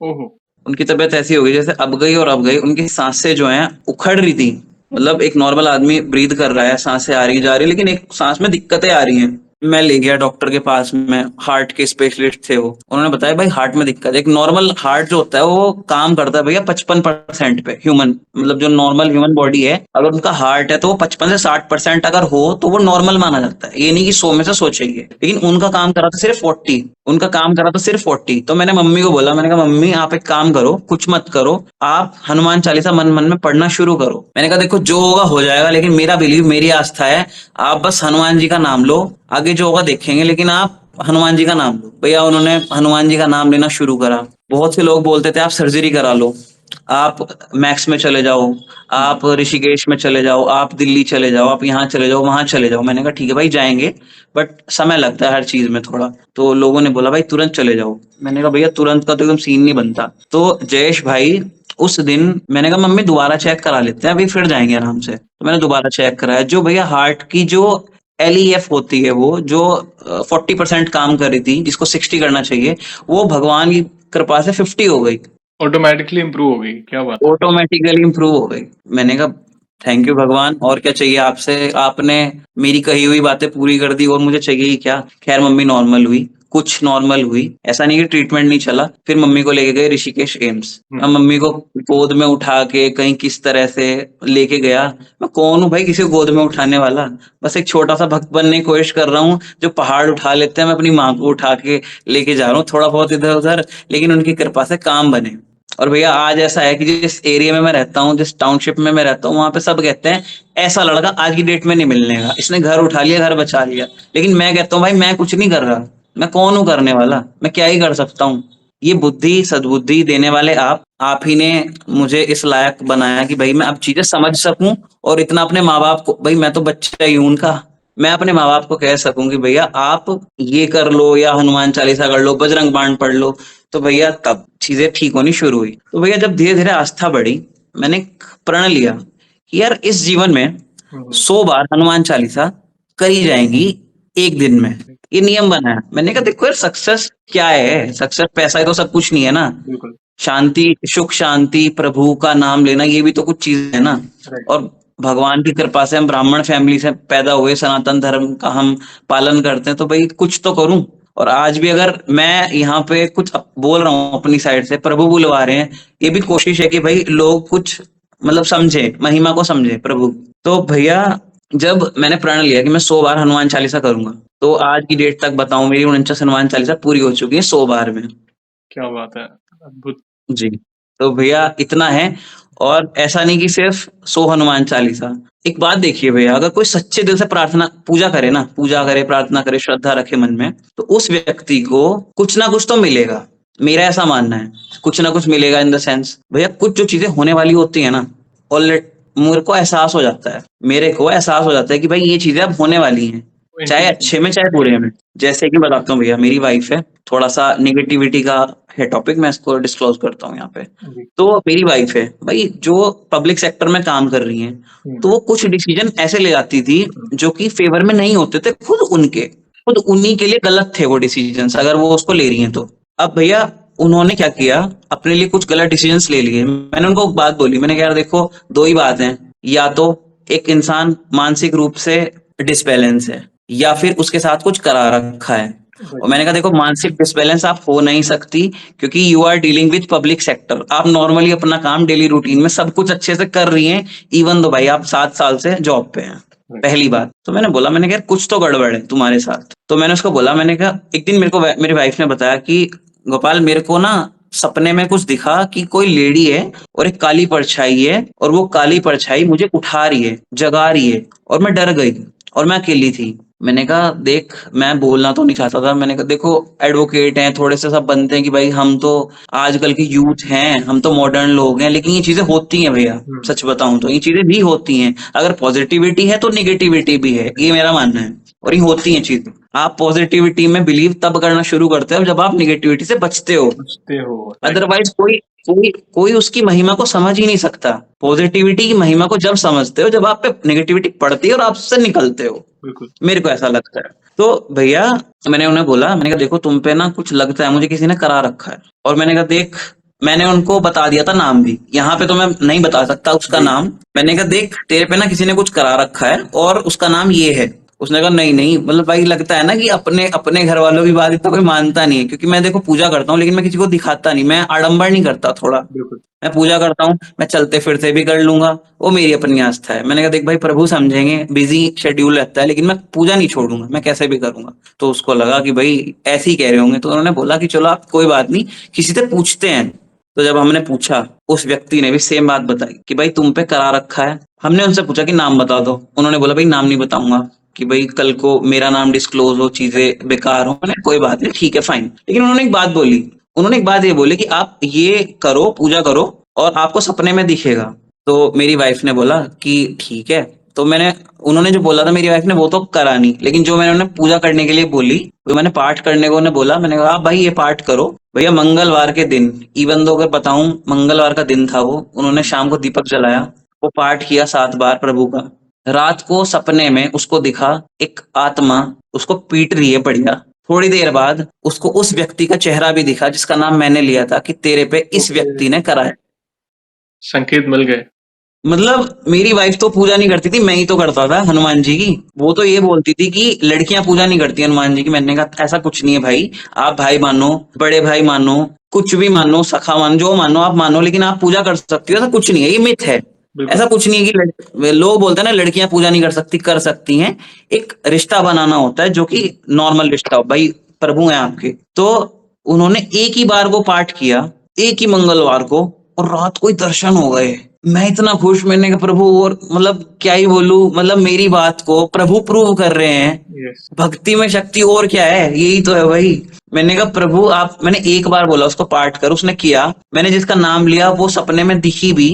ओहो। उनकी तबीयत ऐसी हो गई जैसे अब गई और अब गई। उनकी सांसें जो हैं उखड़ रही थी। मतलब एक नॉर्मल आदमी ब्रीद कर रहा है, सांसें आ रही जा रही, लेकिन एक सांस में दिक्कतें आ रही हैं। मैं ले गया डॉक्टर के पास में, हार्ट के स्पेशलिस्ट थे वो। उन्होंने बताया भाई हार्ट में दिक्कत है। एक नॉर्मल हार्ट जो होता है वो काम करता है भैया 55% पे, ह्यूमन मतलब जो नॉर्मल ह्यूमन बॉडी है, अगर उनका हार्ट है तो वो 55 से 60% अगर हो तो वो नॉर्मल माना जाता है। ये नहीं कि 100 में से 100 चाहिए, लेकिन उनका काम करा था सिर्फ 40। उनका काम करा था सिर्फ 40। तो मैंने मम्मी को बोला, मैंने कहा मम्मी आप एक काम करो, कुछ मत करो, आप हनुमान चालीसा मन मन में पढ़ना शुरू करो। मैंने कहा देखो जो होगा हो जाएगा, लेकिन मेरा बिलीव, मेरी आस्था है, आप बस हनुमान जी का नाम लो, आगे जो होगा देखेंगे, लेकिन आप हनुमान जी का नाम लो। भैया उन्होंने हनुमान जी का नाम लेना शुरू करा। बहुत से लोग बोलते थे आप सर्जरी करा लो, आप मैक्स में चले जाओ, आप ऋषिकेश में चले जाओ, आप दिल्ली चले जाओ, आप यहाँ चले जाओ, वहां चले जाओ। मैंने कहा ठीक है भाई जाएंगे, बट समय लगता है हर चीज में थोड़ा। तो लोगों ने बोला भाई तुरंत चले जाओ। मैंने कहा भैया तुरंत का तो एकदम सीन नहीं बनता। तो जयेश भाई उस दिन मैंने कहा मम्मी दोबारा चेक करा लेते हैं, अभी फिर जाएंगे आराम से। तो मैंने दोबारा चेक कराया। जो भैया हार्ट की जो LEF होती है, वो जो 40% काम कर रही थी, जिसको 60 करना चाहिए, वो भगवान की कृपा से 50 हो गई, ऑटोमेटिकली इम्प्रूव हो गई। क्या बात है। ऑटोमेटिकली इम्प्रूव हो गई। मैंने कहा थैंक यू भगवान, और क्या चाहिए आपसे, आपने मेरी कही हुई बातें पूरी कर दी, और मुझे चाहिए ही क्या। खैर मम्मी नॉर्मल हुई, कुछ नॉर्मल हुई, ऐसा नहीं कि ट्रीटमेंट नहीं चला। फिर मम्मी को लेके गए ऋषिकेश एम्स। अब मम्मी को गोद में उठा के कहीं किस तरह से लेके गया। मैं कौन हूँ भाई किसी को गोद में उठाने वाला, बस एक छोटा सा भक्त बनने की कोशिश कर रहा हूँ। जो पहाड़ उठा लेते हैं, मैं अपनी माँ को उठा के लेके जा रहा हूँ थोड़ा बहुत इधर उधर, लेकिन उनकी कृपा से काम बने। और भैया आज ऐसा है कि जिस एरिया में मैं रहता हूँ, जिस टाउनशिप में मैं रहता हूँ, वहां पे सब कहते हैं ऐसा लड़का आज की डेट में नहीं मिलने का, इसने घर उठा लिया, घर बचा लिया। लेकिन मैं कहता हूँ भाई मैं कुछ नहीं कर रहा, मैं कौन हूँ करने वाला, मैं क्या ही कर सकता हूँ। ये बुद्धि सद्बुद्धि देने वाले आप ही ने मुझे इस लायक बनाया कि भाई मैं अब चीजें समझ सकूं, और इतना अपने माँ बाप को, भाई मैं तो बच्चा ही हूं उनका, मैं अपने माँ बाप को कह सकूं कि भैया आप ये कर लो, या हनुमान चालीसा कर लो, बजरंग बाण पढ़ लो। तो भैया तब चीजें ठीक होनी शुरू हुई। तो भैया जब धीरे धीरे आस्था बढ़ी, मैंने एक प्रण लिया कि यार इस जीवन में 100 बार हनुमान चालीसा करी जाएंगी एक दिन में। ये नियम बनाया। मैंने कहा देखो यार सक्सेस क्या है, सक्सेस पैसा ही तो सब कुछ नहीं है ना। बिल्कुल। शांति, सुख शांति, प्रभु का नाम लेना, ये भी तो कुछ चीज है ना। और भगवान की कृपा से हम ब्राह्मण फैमिली से पैदा हुए, सनातन धर्म का हम पालन करते हैं, तो भाई कुछ तो करूं। और आज भी अगर मैं यहाँ पे कुछ बोल रहा हूँ अपनी साइड से, प्रभु बुलवा रहे हैं, ये भी कोशिश है कि भाई लोग कुछ मतलब समझे, महिमा को समझे प्रभु। तो भैया जब मैंने प्रण लिया कि मैं 100 बार हनुमान चालीसा करूंगा, तो आज की डेट तक बताऊं मेरी 49 हनुमान चालीसा पूरी हो चुकी है 100 बार में। क्या बात है, अद्भुत। जी। तो भैया इतना है। और ऐसा नहीं कि सिर्फ 100 हनुमान चालीसा। एक बात देखिए भैया, अगर कोई सच्चे दिल से प्रार्थना पूजा करे ना, पूजा करे, प्रार्थना करे, श्रद्धा रखे मन में, तो उस व्यक्ति को कुछ ना कुछ तो मिलेगा। मेरा ऐसा मानना है, कुछ ना कुछ मिलेगा इन द सेंस भैया कुछ जो चीजें होने वाली होती है ना, ऑलरेडी मेरे को एहसास हो जाता है, मेरे को एहसास हो जाता है कि भाई ये चीजें अब होने वाली हैं, चाहे अच्छे में चाहे बुरे में। जैसे कि बताता हूँ भैया, मेरी वाइफ है, थोड़ा सा निगेटिविटी का है टॉपिक, मैं इसको डिस्क्लोज करता हूँ यहाँ पे। तो मेरी वाइफ है भाई, जो पब्लिक सेक्टर में काम कर रही है, तो वो कुछ डिसीजन ऐसे ले जाती थी जो कि फेवर में नहीं होते थे, खुद उन्हीं के लिए गलत थे वो डिसीजन, अगर वो उसको ले रही हैं तो। अब भैया उन्होंने क्या किया, अपने लिए कुछ गलत डिसीजन ले लिए। मैंने उनको एक बात बोली, मैंने कहा यार देखो दो ही बात है, या तो एक इंसान मानसिक रूप से डिसबैलेंस है, या फिर उसके साथ कुछ करा रखा है। और मैंने कहा देखो मानसिक डिसबैलेंस आप हो नहीं सकती, क्योंकि you are dealing with public sector. आप नॉर्मली अपना काम डेली रूटीन में सब कुछ अच्छे से कर रही हैं, इवन दो भाई आप 7 साल से जॉब पे हैं। पहली बात तो मैंने बोला, मैंने कहा कुछ तो गड़बड़ है तुम्हारे साथ। तो मैंने उसको बोला, मैंने कहा एक दिन मेरे को मेरी वाइफ ने बताया कि गोपाल मेरे को ना सपने में कुछ दिखा कि कोई लेडी है और एक काली परछाई है, और वो काली परछाई मुझे उठा रही है, जगा रही है, और मैं डर गई और मैं अकेली थी। मैंने कहा देख, मैं बोलना तो नहीं चाहता था। मैंने कहा देखो, एडवोकेट हैं, थोड़े से सब बनते हैं कि भाई हम तो आजकल के यूथ हैं, हम तो मॉडर्न लोग हैं, लेकिन ये चीजें होती हैं भैया। सच बताऊं तो ये चीजें भी होती हैं। अगर पॉजिटिविटी है तो निगेटिविटी भी है, ये मेरा मानना है। और ये होती हैं चीजें। आप पॉजिटिविटी में बिलीव तब करना शुरू करते हो जब आप निगेटिविटी से बचते हो। बचते हो। अदरवाइज कोई कोई कोई उसकी महिमा को समझ ही नहीं सकता। पॉजिटिविटी की महिमा को जब समझते हो जब आप पे नेगेटिविटी पड़ती है और आपसे निकलते हो। बिल्कुल। मेरे को ऐसा लगता है। तो भैया, मैंने उन्हें बोला, मैंने कहा देखो तुम पे ना कुछ लगता है, मुझे किसी ने करा रखा है। और मैंने कहा देख, मैंने उनको बता दिया था नाम भी, यहाँ पे तो मैं नहीं बता सकता उसका नाम। मैंने कहा देख, तेरे पे ना किसी ने कुछ करा रखा है और उसका नाम ये है। उसने कहा नहीं नहीं, मतलब भाई लगता है ना कि अपने अपने घर वालों की बात इतना कोई मानता नहीं है, क्योंकि मैं देखो पूजा करता हूँ लेकिन मैं किसी को दिखाता नहीं, मैं आडंबर नहीं करता थोड़ा। बिल्कुल। मैं पूजा करता हूँ, मैं चलते फिरते भी कर लूंगा, वो मेरी अपनी आस्था है। मैंने कहा देख भाई, प्रभु समझेंगे, बिजी शेड्यूल रहता है, लेकिन मैं पूजा नहीं छोड़ूंगा, मैं कैसे भी करूंगा। तो उसको लगा कि भाई ऐसे ही कह रहे होंगे, तो उन्होंने बोला कि चलो आप कोई बात नहीं, किसी से पूछते हैं। तो जब हमने पूछा, उस व्यक्ति ने भी सेम बात बताई कि भाई तुम पे करा रखा है। हमने उनसे पूछा कि नाम बता दो, उन्होंने बोला भाई नाम नहीं बताऊंगा, कि भाई कल को मेरा नाम डिस्क्लोज हो, चीजें बेकार हो। मैंने कोई बात नहीं, ठीक है फाइन। लेकिन उन्होंने एक बात बोली, उन्होंने एक बात ये बोली कि आप ये करो, पूजा करो और आपको सपने में दिखेगा। तो मेरी वाइफ ने बोला कि ठीक है। तो मैंने, उन्होंने जो बोला था मेरी वाइफ ने वो तो करा नहीं, लेकिन जो मैंने उन्हें पूजा करने के लिए बोली, वो मैंने पाठ करने को उन्हें बोला। मैंने कहा भाई ये पाठ करो। भैया मंगलवार के दिन, इवन दो अगर बताऊं मंगलवार का दिन था वो, उन्होंने शाम को दीपक जलाया, वो पाठ किया 7 बार प्रभु का। रात को सपने में उसको दिखा एक आत्मा उसको पीट रही है बढ़िया। थोड़ी देर बाद उसको उस व्यक्ति का चेहरा भी दिखा जिसका नाम मैंने लिया था कि तेरे पे इस व्यक्ति ने करा है। संकेत मिल गए। मतलब मेरी वाइफ तो पूजा नहीं करती थी, मैं ही तो करता था हनुमान जी की। वो तो ये बोलती थी कि लड़कियां पूजा नहीं करती हनुमान जी की। मैंने कहा ऐसा कुछ नहीं है भाई, आप भाई मानो, बड़े भाई मानो, कुछ भी मानो, सखा मानो, जो मानो आप मानो, लेकिन आप पूजा कर सकती हो, ऐसा कुछ नहीं है, ये मिथ है। ऐसा कुछ नहीं है कि लोग बोलते हैं ना लड़कियां पूजा नहीं कर सकती, कर सकती हैं। एक रिश्ता बनाना होता है जो कि नॉर्मल रिश्ता हो, भाई प्रभु हैं आपके। तो उन्होंने एक ही बार वो पाठ किया, एक ही मंगलवार को, और रात को ही दर्शन हो गए। मैं इतना खुश, मैंने कहा प्रभु, और मतलब क्या ही बोलूं, मतलब मेरी बात को प्रभु प्रूव कर रहे हैं। भक्ति में शक्ति और क्या है, यही तो है भाई। मैंने कहा प्रभु आप, मैंने एक बार बोला उसको पाठ कर, उसने किया। मैंने जिसका नाम लिया वो सपने में दिखी भी।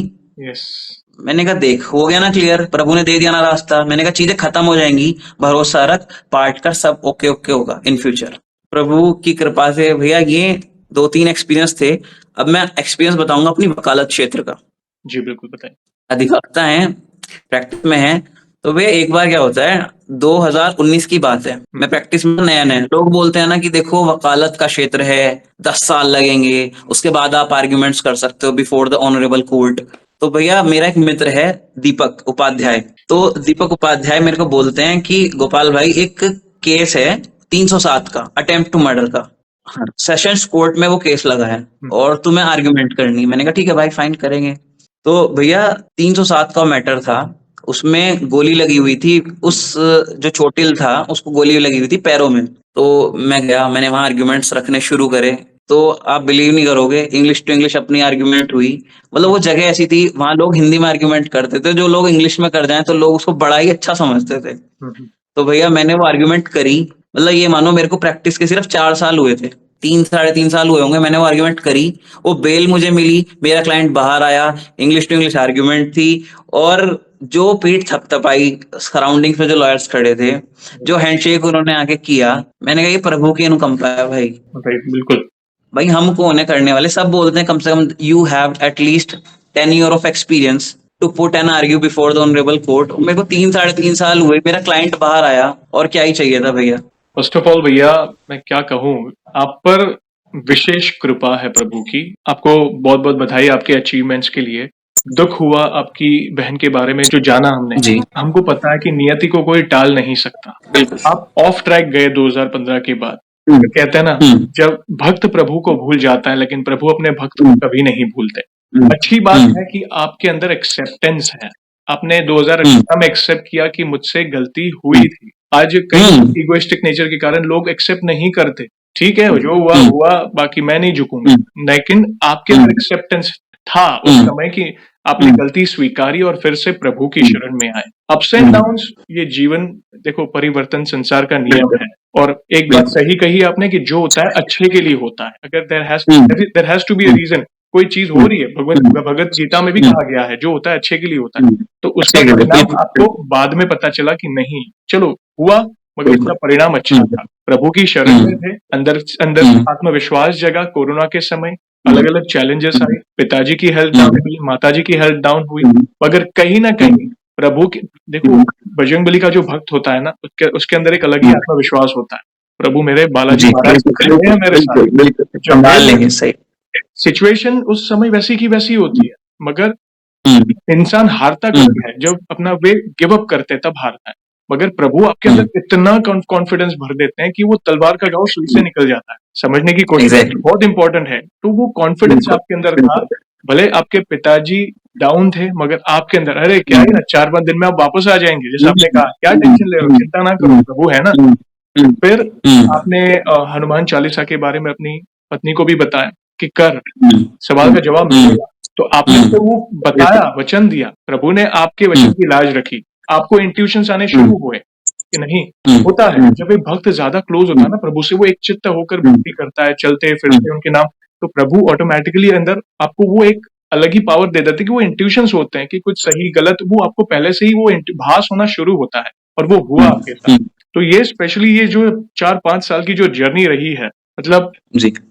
मैंने कहा देख, हो गया ना क्लियर, प्रभु ने दे दिया ना रास्ता। मैंने कहा चीजें खत्म हो जाएंगी, भरोसा रख, पाठ कर, सब ओके ओके होगा इन फ्यूचर। प्रभु की कृपा से भैया ये 2-3 एक्सपीरियंस थे। अब मैं एक्सपीरियंस बताऊंगा अपनी वकालत क्षेत्र का। जी बिल्कुल बताएं। अधिवक्ता है, प्रैक्टिस में है। तो भैया एक बार क्या होता है, 2019 की बात है, मैं प्रैक्टिस में नया नया, लोग बोलते हैं ना कि देखो वकालत का क्षेत्र है, 10 साल लगेंगे, उसके बाद आप आर्ग्यूमेंट्स कर सकते हो बिफोर द ऑनरेबल कोर्ट। तो भैया मेरा एक मित्र है दीपक उपाध्याय, तो दीपक उपाध्याय मेरे को बोलते हैं कि गोपाल भाई एक केस है 307 का, अटेम्प्ट टू मर्डर का, सेशंस कोर्ट में वो केस लगा है और तुम्हें आर्ग्यूमेंट करनी। मैंने कहा ठीक है भाई फाइन, करेंगे। तो भैया 307 का मैटर था, उसमें गोली लगी हुई थी, उस जो चोटिल था उसको गोली लगी हुई थी पैरों में। तो मैं गया, मैंने वहां आर्ग्यूमेंट्स रखने शुरू करे। तो आप बिलीव नहीं करोगे, इंग्लिश टू इंग्लिश अपनी आर्ग्यूमेंट हुई। मतलब वो जगह ऐसी थी, वहां लोग हिंदी में आर्ग्यूमेंट करते थे, जो लोग इंग्लिश में कर जाए तो लोग उसको बड़ा ही अच्छा समझते थे। तो भैया मैंने वो आर्ग्यूमेंट करी, मतलब ये मानो मेरे को प्रैक्टिस के सिर्फ 4 साल हुए थे, 3-3.5 साल हुए होंगे, मैंने वो आर्ग्यूमेंट करी। वो बेल मुझे मिली, मेरा क्लाइंट बाहर आया, इंग्लिश टू इंग्लिश आर्ग्यूमेंट थी। और जो पीठ थपथपाई सराउंडिंग्स में जो लॉयर्स खड़े थे, जो हैंडशेक उन्होंने आके किया, मैंने कहा ये प्रभु की अनुकंपा है भाई। बिल्कुल भाई हम कौन है करने वाले, सब बोलते हैं कम से कम you have at least 10 years of experience to put an argue before the honourable court. मेरे को 3-3.5 साल हुए, मेरा क्लाइंट बाहर आया, और क्या ही चाहिए था भैया। फर्स्ट ऑफ ऑल भैया मैं क्या कहूँ, आप पर विशेष कृपा है प्रभु की। आपको बहुत बहुत बधाई आपके अचीवमेंट्स के लिए। दुख हुआ आपकी बहन के बारे में जो जाना हमने जी। हमको पता है कि नियति को कोई टाल नहीं सकता। आप ऑफ ट्रैक गए 2015 के बाद। कहते हैं ना, जब भक्त प्रभु को भूल जाता है लेकिन प्रभु अपने भक्त को कभी नहीं भूलते। अच्छी बात है कि आपके अंदर एक्सेप्टेंस है। आपने 2018 में एक्सेप्ट किया कि मुझसे गलती हुई थी। आज कई इगोइस्टिक नेचर के कारण लोग एक्सेप्ट नहीं करते। ठीक है, जो हुआ हुआ, बाकी मैं नहीं झुकूंगा। लेकिन आपके अंदर एक्सेप्टेंस था उस समय कि आपने गलती स्वीकारी और फिर से प्रभु की शरण में आए। अप्स एंड डाउन्स, ये जीवन, देखो परिवर्तन संसार का नियम है। और एक बात सही कही आपने कि जो होता है अच्छे के लिए होता है। अगर there has to be a reason, कोई चीज हो रही है, भगवत गीता में भी कहा गया है जो होता है अच्छे के लिए होता है, तो उसका परिणाम आपको बाद में पता चला कि नहीं, चलो हुआ, मगर उसका परिणाम अच्छा था। प्रभु की शरण में थे, अंदर अंदर आत्मविश्वास जगा। कोरोना के समय अलग अलग चैलेंजेस आए, पिताजी की हेल्थ डाउन हुई, माताजी की हेल्थ डाउन हुई, मगर कहीं ना कहीं प्रभु के, देखो बजरंगबली का जो भक्त होता है ना, उसके अंदर एक अलग ही आत्मविश्वास होता है। प्रभु मेरे बालाजी महाराज हैं मेरे साथ। सिचुएशन उस समय वैसी की वैसी होती है, मगर इंसान हारता कभी है जब अपना वे गिव अप करते तब हारता है। मगर प्रभु आपके अंदर इतना कॉन्फिडेंस भर देते हैं कि वो तलवार का घाव सुई से निकल जाता है। समझने की कोशिश बहुत इंपॉर्टेंट है। तो वो कॉन्फिडेंस आपके अंदर था, भले आपके पिताजी डाउन थे, मगर आपके अंदर, अरे क्या है ना, 4-5 दिन में आप वापस आ जाएंगे, जैसे आपने कहा, क्या टेंशन ले रहे हो, चिंता ना करो, प्रभु है ना। फिर आपने हनुमान चालीसा के बारे में अपनी पत्नी को भी बताया कि कर, सवाल का जवाब मिलेगा। तो आपने तो वो बताया, वचन दिया, प्रभु ने आपके वचन की लाज रखी, आपको इंट्यूशंस आने शुरू हुए कि नहीं, होता है जब एक भक्त ज्यादा क्लोज होता है ना प्रभु से, वो एक चित्त होकर भक्ति करता है, चलते फिरते उनके नाम, तो प्रभु ऑटोमेटिकली अंदर आपको वो एक अलग ही पावर दे देते हैं कि वो इंट्यूशंस होते हैं कि कुछ सही गलत, वो आपको पहले से ही वो भास होना शुरू होता है, और वो हुआ आपके साथ। तो ये स्पेशली ये जो 4-5 साल की जो जर्नी रही है, मतलब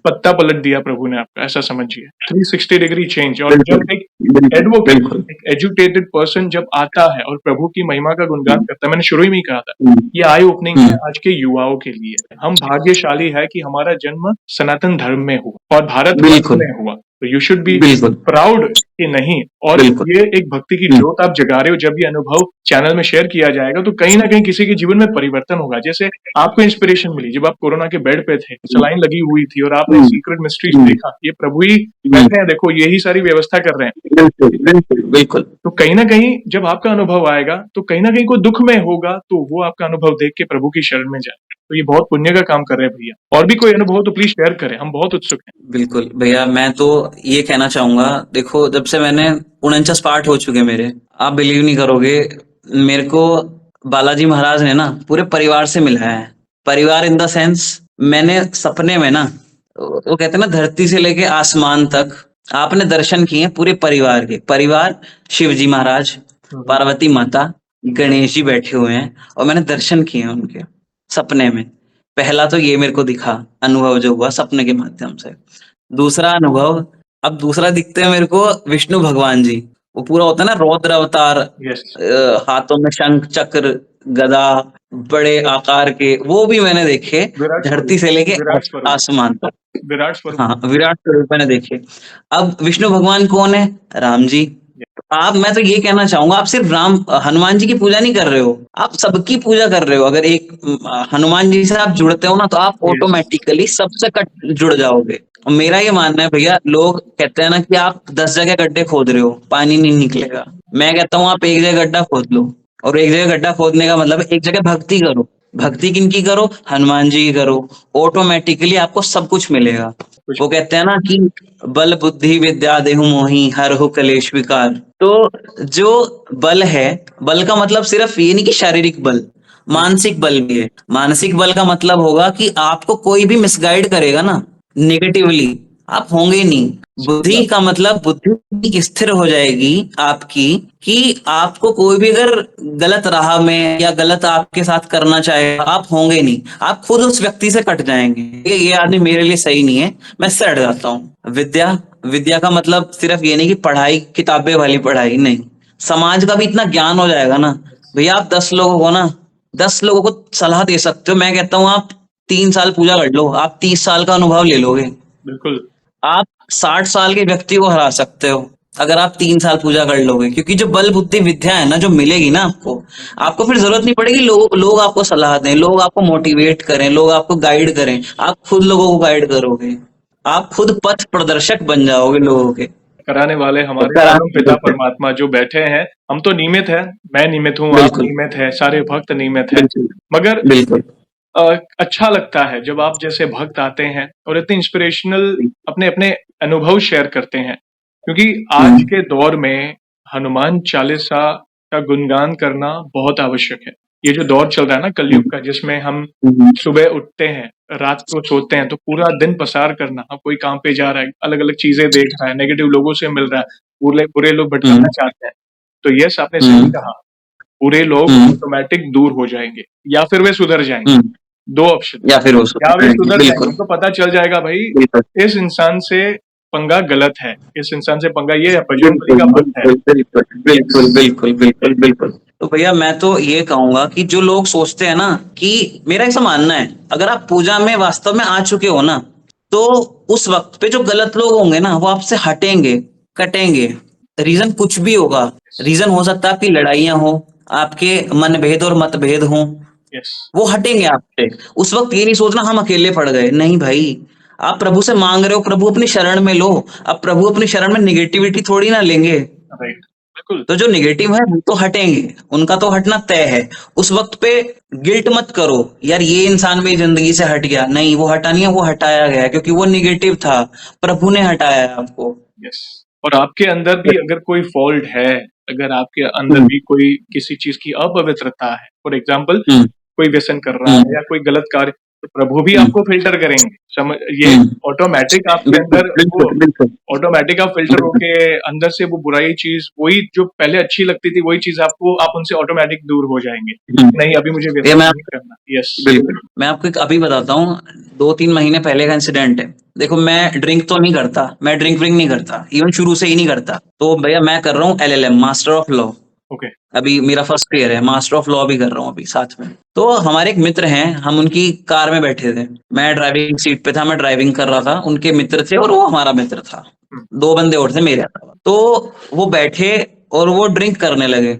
पत्ता पलट दिया प्रभु ने आपका, ऐसा समझिए, 360 डिग्री चेंज। और जब एक एडवोकेट, एक एजुकेटेड पर्सन जब आता है और प्रभु की महिमा का गुणगान करता है, मैंने शुरू ही में कहा था, ये आई ओपनिंग है आज के युवाओं के लिए। हम भाग्यशाली है कि हमारा जन्म सनातन धर्म में हुआ और भारत में हुआ, तो यू शुड बी प्राउड कि नहीं। और ये एक भक्ति की जोत आप जगा रहे हो, जब ये अनुभव चैनल में शेयर किया जाएगा तो कहीं ना कहीं किसी के जीवन में परिवर्तन होगा। जैसे आपको इंस्पिरेशन मिली जब आप कोरोना के बेड पे थे, सलाइन लगी हुई थी, और आपने सीक्रेट मिस्ट्रीज देखा, ये प्रभु ही बैठे हैं, देखो यही सारी व्यवस्था कर रहे हैं। बिल्कुल। तो कहीं ना कहीं जब आपका अनुभव आएगा, तो कहीं ना कहीं कोई दुख में होगा, तो वो आपका अनुभव देख के प्रभु की शरण में जाए, तो ये बहुत पुण्य का काम कर रहे हैं भैया। और भी कोई अनुभव हो तो प्लीज शेयर करें, हम बहुत उत्सुक हैं। बिल्कुल भैया, मैं तो ये कहना चाहूंगा, देखो जब से मैंने 49 पार्ट हो चुके मेरे, आप बिलीव नहीं करोगे, मेरे को बालाजी महाराज ने ना पूरे परिवार से मिलाया है। परिवार इन द सेंस, मैंने सपने में ना, वो कहते हैं ना, धरती से लेके आसमान तक आपने दर्शन किए पूरे परिवार के। परिवार, शिव जी महाराज, पार्वती माता, गणेश जी बैठे हुए हैं, और मैंने दर्शन किए उनके सपने में। पहला तो ये मेरे को दिखा अनुभव जो हुआ सपने के माध्यम से। दूसरा अनुभव, अब दूसरा दिखते हैं मेरे को विष्णु भगवान जी, वो पूरा होता है ना रौद्र अवतार, हाथों में शंख चक्र गदा बड़े आकार के, वो भी मैंने देखे धरती से लेके आसमान तक। विराट स्वरूप, हाँ विराट स्वरूप मैंने देखे। अब विष्णु भगवान कौन है? राम जी। आप, मैं तो ये कहना चाहूंगा, आप सिर्फ राम हनुमान जी की पूजा नहीं कर रहे हो, आप सबकी पूजा कर रहे हो। अगर एक हनुमान जी से आप जुड़ते हो ना, तो आप ऑटोमेटिकली सबसे जुड़ जाओगे। और मेरा ये मानना है भैया, लोग कहते हैं ना कि आप 10 जगह गड्ढे खोद रहे हो, पानी नहीं निकलेगा। मैं कहता हूँ आप एक जगह गड्ढा खोद लो, और एक जगह गड्ढा खोदने का मतलब एक जगह भक्ति करो। भक्ति किनकी करो? हनुमान जी की करो, ऑटोमेटिकली आपको सब कुछ मिलेगा। वो कहते हैं ना कि बल बुद्धि विद्या देहु मोहि हरहु कलेश विकार। तो जो बल है, बल का मतलब सिर्फ ये नहीं कि शारीरिक बल, मानसिक बल भी है। मानसिक बल का मतलब होगा कि आपको कोई भी मिसगाइड करेगा ना नेगेटिवली, आप होंगे ही नहीं। बुद्धि का मतलब बुद्धि स्थिर हो जाएगी आपकी, कि आपको कोई भी अगर गलत राह में या गलत आपके साथ करना चाहे, आप होंगे नहीं, आप खुद उस व्यक्ति से कट जाएंगे, ये आदमी मेरे लिए सही नहीं है, मैं इससे हट जाता हूँ। विद्या, विद्या का मतलब सिर्फ ये नहीं कि पढ़ाई, किताबें वाली पढ़ाई नहीं, समाज का भी इतना ज्ञान हो जाएगा ना भैया। आप 10 लोगों को ना, 10 लोगों को सलाह दे सकते हो। मैं कहता हूँ आप 3 साल पूजा कर लो, आप 30 साल का अनुभव ले लोगे। बिल्कुल। आप 60 साल के व्यक्ति को हरा सकते हो अगर आप 3 साल पूजा कर लोगे, क्योंकि जो बल बुद्धि विद्या है ना, जो मिलेगी ना आपको फिर जरूरत नहीं पड़ेगी लोग आपको सलाह दें, लोग आपको मोटिवेट करें, लोग आपको गाइड करें, आप खुद लोगों को गाइड करोगे, आप खुद पथ प्रदर्शक बन जाओगे लोगों के। कराने वाले हमारे परम पिता परमात्मा जो बैठे हैं, हम तो नियमित है, मैं नियमित हूँ, आप नियमित है, सारे भक्त नियमित है, मगर अच्छा लगता है जब आप जैसे भक्त आते हैं और इतने इंस्पिरेशनल अपने अपने अनुभव शेयर करते हैं, क्योंकि आज के दौर में हनुमान चालीसा का गुणगान करना बहुत आवश्यक है। ये जो दौर चल रहा है ना कलयुग का, जिसमें हम सुबह उठते हैं, रात को सोते हैं, तो पूरा दिन पसार करना, अब कोई काम पे जा रहा है, अलग-अलग चीज़ें देख रहा है, नेगेटिव लोगों से मिल रहा है, बुरे बुरे लोग भटकाना चाहते हैं। तो यस, आपने सही कहा, बुरे लोग ऑटोमैटिक दूर हो जाएँगे या फिर वे सुधर जाएँगे। 2 ऑप्शन, या फिर वो या वे सुधर सुधर जाएँगे, बिल्कुल उनको पता चल जाएगा भाई बिल्कुल इस इंसान से पंगा गलत है, इस इंसान से पंगा ये है, बजरंगबली का भक्त है। बिल्कुल बिल्कुल बिल्कुल बिल्कुल। तो भैया मैं तो ये कहूंगा कि जो लोग सोचते हैं ना, कि मेरा ऐसा मानना है, अगर आप पूजा में वास्तव में आ चुके हो ना, तो उस वक्त पे जो गलत लोग होंगे ना, वो आपसे हटेंगे, कटेंगे। रीजन कुछ भी होगा, रीजन हो सकता है आपकी लड़ाइयां हो, आपके मनभेद और मतभेद हो, यस, वो हटेंगे आपसे। उस वक्त ये नहीं सोचना हम अकेले पड़ गए, नहीं भाई, आप प्रभु से मांग रहे हो, प्रभु अपनी शरण में लो। अब प्रभु अपनी शरण में निगेटिविटी थोड़ी ना लेंगे, राइट, बिल्कुल, तो जो निगेटिव है वो तो हटेंगे, उनका तो हटना तय है। उस वक्त पे गिल्ट मत करो, यार ये इंसान मेरी जिंदगी से हट गया, नहीं, वो हटा नहीं है, वो हटाया गया है, क्योंकि वो निगेटिव था, प्रभु ने हटाया है आपको। यस। और आपके अंदर भी अगर कोई फॉल्ट है, अगर आपके अंदर भी कोई किसी चीज़ की अपवित्रता है, फॉर एग्ज़ाम्पल हम्म कोई व्यसन कर रहा है या कोई गलत कार्य, तो प्रभु भी हम्म आपको फ़िल्टर करेंगे। ये हम्म ऑटोमैटिक आपके बिल्कुल अंदर वो बिल्कुल बिल्कुल ऑटोमैटिक आप फ़िल्टर होके अंदर से वो बुराई चीज़, वही जो पहले अच्छी लगती थी, वही चीज़ आपको आप उनसे ऑटोमैटिक दूर हो जाएँगे। नहीं, अभी मुझे ये व्यसन मैं नहीं करना। यस। बिल्कुल मैं आपको एक अभी बताता हूँ, 2-3 महीने पहले का इंसिडेंट है। देखो मैं ड्रिंक तो नहीं करता, मैं ड्रिंक व्रिंक नहीं करता, इवन शुरू से ही नहीं करता। तो भैया मैं कर रहा हूँ LLM, master of law. Okay, अभी मेरा फर्स्ट ईयर है, मास्टर ऑफ लॉ भी कर रहा हूँ अभी साथ में। तो हमारे एक मित्र हैं, हम उनकी कार में बैठे थे, मैं ड्राइविंग सीट पे था, मैं ड्राइविंग कर रहा था, उनके मित्र थे और वो हमारा मित्र था, हुँ, 2 बंदे और थे मेरे अलावा। तो वो बैठे और वो ड्रिंक करने लगे,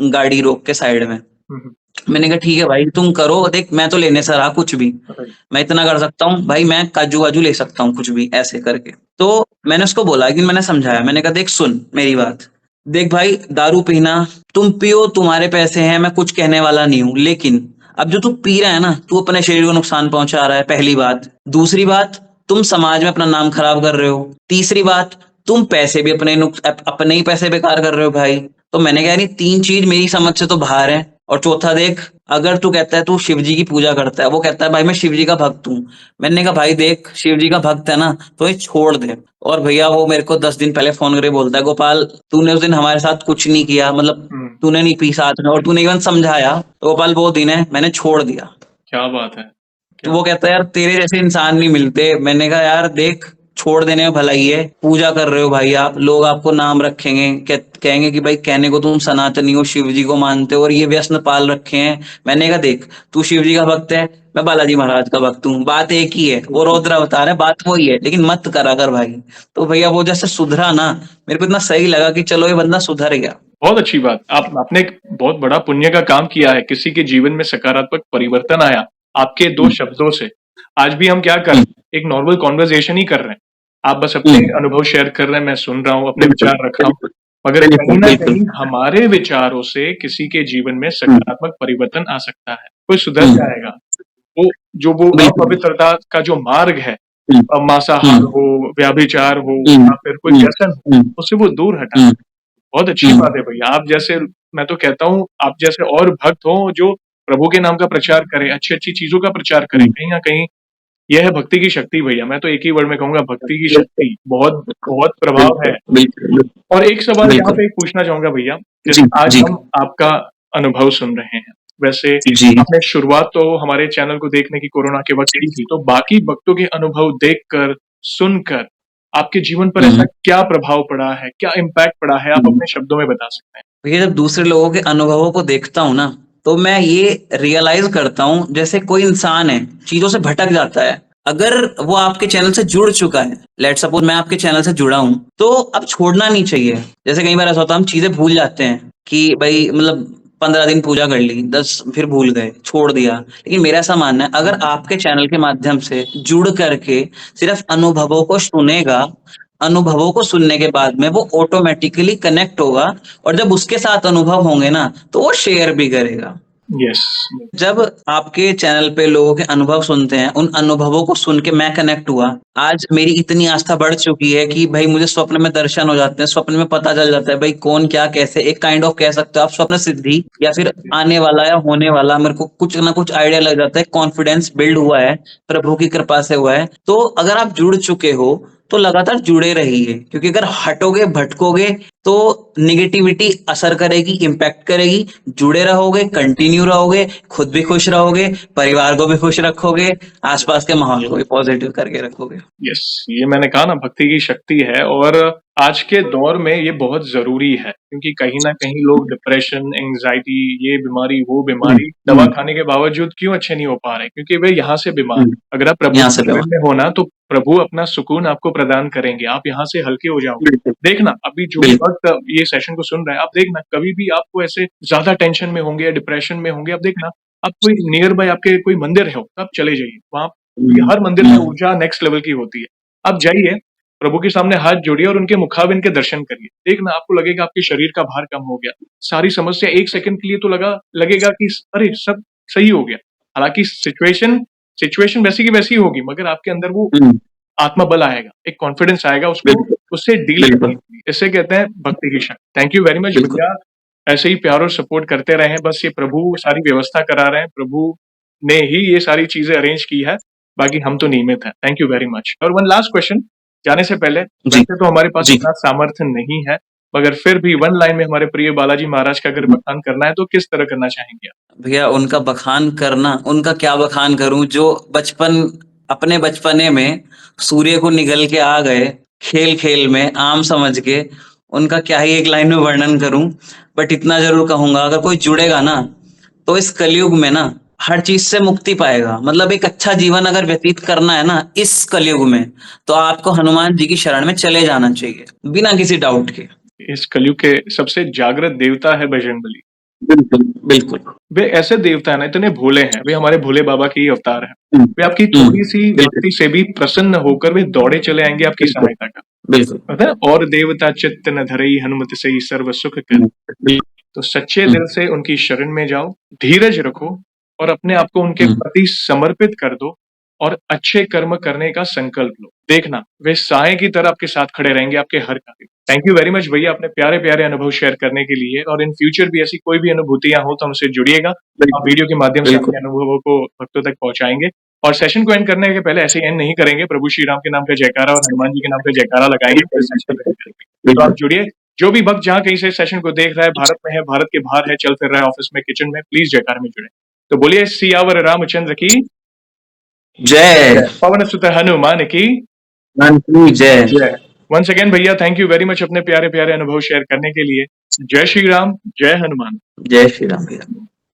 गाड़ी रोक के साइड में। हुँ, हुँ, मैंने कहा ठीक है भाई तुम करो, देख मैं तो लेने से रहा कुछ भी, राइट, मैं इतना कर सकता हूँ भाई, मैं काजू वाजू ले सकता हूँ कुछ भी ऐसे करके। तो मैंने उसको बोला, लेकिन मैंने समझाया, मैंने कहा देख सुन मेरी बात, देख भाई दारू पीना तुम पियो, तुम्हारे पैसे हैं, मैं कुछ कहने वाला नहीं हूँ, लेकिन अब जो तू पी रहा है ना, तू अपने शरीर को नुकसान पहुंचा रहा है, पहली बात। दूसरी बात, तुम समाज में अपना नाम खराब कर रहे हो। तीसरी बात, तुम पैसे भी अपने ही पैसे बेकार कर रहे हो भाई। तो मैंने कहा यार ये 3 चीज मेरी समझ से तो बाहर है। और चौथा देख, अगर तू कहता है तू शिव जी की पूजा करता है, वो कहता है भाई मैं शिव जी का भक्त हूँ, मैंने कहा भाई देख शिव जी का भक्त है ना, तो ये छोड़ दे। और भैया वो मेरे को 10 दिन पहले फोन करके बोलता है, गोपाल तूने उस दिन हमारे साथ कुछ नहीं किया, मतलब हुँ, तूने नहीं पी साथ में और तूने इवन समझाया, तो गोपाल वो दिन है मैंने छोड़ दिया। क्या बात है! तो क्या वो कहता है यार तेरे जैसे इंसान नहीं मिलते। मैंने कहा यार देख, छोड़ देने में भलाई है, पूजा कर रहे हो भाई आप, लोग आपको नाम रखेंगे, कहेंगे कि भाई कहने को तुम सनातनी हो, शिव जी को मानते हो और ये व्यसन पाल रखे हैं। मैंने कहा देख, तू शिव जी का भक्त है, मैं बालाजी महाराज का भक्त हूँ, बात एक ही है, वो रौद्र अवतार है, बात वही है, लेकिन मत करा कर भाई। तो भैया वो जैसे सुधरा ना, मेरे को इतना सही लगा कि चलो ये बंदा सुधर गया। बहुत अच्छी बात। आपने एक बहुत बड़ा पुण्य का काम किया है, किसी के जीवन में सकारात्मक परिवर्तन आया, आपके 2 शब्दों से। आज भी हम क्या कर रहे हैं, एक नॉर्मल कन्वर्सेशन ही कर रहे हैं। आप बस अपने अनुभव शेयर कर रहे हैं, मैं सुन रहा हूँ, अपने बिल्कुल विचार रख रहा हूँ। बिल्कुल मगर कहीं बिल्कुल न बिल्कुल कहीं हमारे विचारों से किसी के जीवन में सकारात्मक परिवर्तन आ सकता है, कोई सुधर जाएगा। वो बिल्कुल अपवित्रता का जो मार्ग है, मांसाहार हम्म हो, व्यभिचार हो हम्म या फिर कोई हम्म व्यसन हो, हम्म उससे वो दूर हटा। हम्म बहुत अच्छी हम्म बात है भैया। आप जैसे, मैं तो कहता हूँ आप जैसे और भक्त हो जो प्रभु के नाम का प्रचार करें, अच्छी-अच्छी चीज़ों का प्रचार करें। हम्म कहीं न कहीं यह है भक्ति की शक्ति भैया। मैं तो एक ही वर्ड में कहूँगा, भक्ति की शक्ति। बहुत बहुत प्रभाव है। बिल्कुल बिल्कुल और एक सवाल यहाँ बिल्कुल पे पूछना चाहूँगा भैया, जी जैसे आज जी हम आपका अनुभव सुन रहे हैं। वैसे जी आपने शुरुआत तो हमारे चैनल को देखने की कोरोना के वक़्त की थी, तो बाकी भक्तों के अनुभव देखकर, सुनकर आपके जीवन पर ऐसा हम्म क्या प्रभाव पड़ा है? क्या इम्पैक्ट पड़ा है? आप हम्म। अपने शब्दों में बता सकते हैं। भैया जब दूसरे लोगों के अनुभवों को देखता हूँ ना, तो मैं ये रियलाइज करता हूँ, जैसे कोई इंसान है चीजों से भटक जाता है, अगर वो आपके चैनल से जुड़ चुका है, लेट सपोज मैं आपके चैनल से जुड़ा हूँ, तो अब छोड़ना नहीं चाहिए। जैसे कई बार ऐसा होता है हम चीजें भूल जाते हैं कि भाई मतलब 15 दिन पूजा कर ली, 10 फिर भूल गए, छोड़ दिया। लेकिन मेरा ऐसा मानना है, अगर आपके चैनल के माध्यम से जुड़ करके सिर्फ अनुभवों को सुनेगा, अनुभवों को सुनने के बाद में वो ऑटोमेटिकली कनेक्ट होगा, और जब उसके साथ अनुभव होंगे ना, तो वो शेयर भी करेगा। यस। जब आपके चैनल पे लोगों के अनुभव सुनते हैं, उन अनुभवों को सुन के मैं कनेक्ट हुआ। आज मेरी इतनी आस्था बढ़ चुकी है कि भाई मुझे स्वप्न में दर्शन हो जाते हैं, स्वप्न में पता चल जाता है भाई कौन क्या कैसे, एक काइंड ऑफ कह सकते हो आप स्वप्न सिद्धि, या फिर आने वाला या होने वाला मेरे को कुछ ना कुछ आइडिया लग जाता है, कॉन्फिडेंस बिल्ड हुआ है, प्रभु की कृपा से हुआ है। तो अगर आप जुड़ चुके हो तो लगातार जुड़े रहिए, क्योंकि अगर हटोगे भटकोगे तो निगेटिविटी असर करेगी, इम्पैक्ट करेगी। जुड़े रहोगे, कंटिन्यू रहोगे, खुद भी खुश रहोगे, परिवार को भी खुश रखोगे, आसपास के माहौल को भी पॉजिटिव करके रखोगे। यस, ये मैंने कहा ना, भक्ति की शक्ति है और आज के दौर में ये बहुत जरूरी है, क्योंकि कहीं ना कहीं लोग डिप्रेशन, एंजाइटी, ये बीमारी वो बीमारी, दवा खाने के बावजूद क्यों अच्छे नहीं हो पा रहे? क्योंकि वे यहाँ से बीमार हैं। अगर आप प्रभु यहाँ के से शरण में हो ना, तो प्रभु अपना सुकून आपको प्रदान करेंगे, आप यहाँ से हल्के हो जाओगे। बिल्कुल देखना, अभी जो बिल्कुल वक्त ये सेशन को सुन रहे हैं, आप देखना कभी भी आपको ऐसे ज्यादा टेंशन में होंगे या डिप्रेशन में होंगे, आप देखना, आप कोई नियर बाय आपके कोई मंदिर हो तो आप चले जाइए वहां। हर मंदिर में ऊर्जा नेक्स्ट लेवल की होती है। आप जाइए, प्रभु के सामने हाथ जोड़िए और उनके मुखाबिन के दर्शन करिए। देखना, आपको लगेगा आपके शरीर का भार कम हो गया, सारी समस्या एक सेकंड के लिए तो लगेगा कि अरे सब सही हो गया। हालांकि सिचुएशन वैसी की वैसी होगी, मगर आपके अंदर वो आत्मा बल आएगा, एक कॉन्फिडेंस आएगा उसको उससे डील करने के लिए। इसे कहते हैं भक्ति की शक्ति। थैंक यू वेरी मच भैया, ऐसे ही प्यार और सपोर्ट करते रहें। बस ये प्रभु सारी व्यवस्था करा रहे हैं, प्रभु ने ही ये सारी चीजें अरेंज की है, बाकी हम तो नियमित हैं। Thank you very much. और वन लास्ट क्वेश्चन जाने से पहले, वैसे तो हमारे पास इतना सामर्थ्य नहीं है, मगर फिर भी वन लाइन में हमारे प्रिय बालाजी महाराज का अगर बखान करना है तो किस तरह करना चाहेंगे आप? भैया उनका बखान करना, उनका क्या बखान करूं, जो अपने बचपने में सूर्य को निगल के आ गए, खेल खेल में आम समझ के, उनका क्या ही एक लाइन में वर्णन करूं। बट इतना जरूर कहूंगा, अगर कोई जुड़ेगा ना तो इस कलयुग में ना हर चीज से मुक्ति पाएगा। मतलब एक अच्छा जीवन अगर व्यतीत करना है ना इस कलयुग में, तो आपको हनुमान जी की शरण में चले जाना चाहिए, बिना किसी डाउट के। इस कलयुग के सबसे जागृत देवता है बजरंगबली। बिल्कुल बिल्कुल। वे ऐसे देवता है ना, इतने भोले हैं, वे हमारे भोले बाबा के ही अवतार हैं। वे आपकी थोड़ी सी भक्ति से भी प्रसन्न होकर वे दौड़े चले आएंगे आपकी सहायता का। बिल्कुल पता है, और देवता चित्त न धरई, हनुमत से ही सर्व सुख कर। तो सच्चे दिल से उनकी शरण में जाओ, धीरज रखो और अपने आप को उनके प्रति समर्पित कर दो और अच्छे कर्म करने का संकल्प लो। देखना, वे साए की तरह आपके साथ खड़े रहेंगे आपके हर कार्य। थैंक यू वेरी मच भैया, अपने प्यारे प्यारे अनुभव शेयर करने के लिए। और इन फ्यूचर भी ऐसी कोई भी अनुभूतियां हो तो हमसे जुड़िएगा, आप वीडियो के माध्यम से अपने अनुभवों को भक्तों तक पहुंचाएंगे। और सेशन को एंड करने के पहले ऐसे एंड नहीं करेंगे, प्रभु श्री राम के नाम का जयकारा और हनुमान जी के नाम का जयकारा लगाएंगे, फिर सेशन को end करेंगे। तो आप जुड़िए। जो भी भक्त जहाँ कहीं से सेशन को देख रहा है, भारत में है, भारत के बाहर है, चल फिर रहा है, ऑफिस में, किचन में, प्लीज जयकारा में जुड़े। तो बोलिए सियावर रामचंद्र की जय, पवन सुत हनुमान की जय। जय। वंस अगेन भैया, थैंक यू वेरी मच अपने प्यारे प्यारे अनुभव शेयर करने के लिए। जय श्री राम, जय हनुमान। जय श्री राम भैया।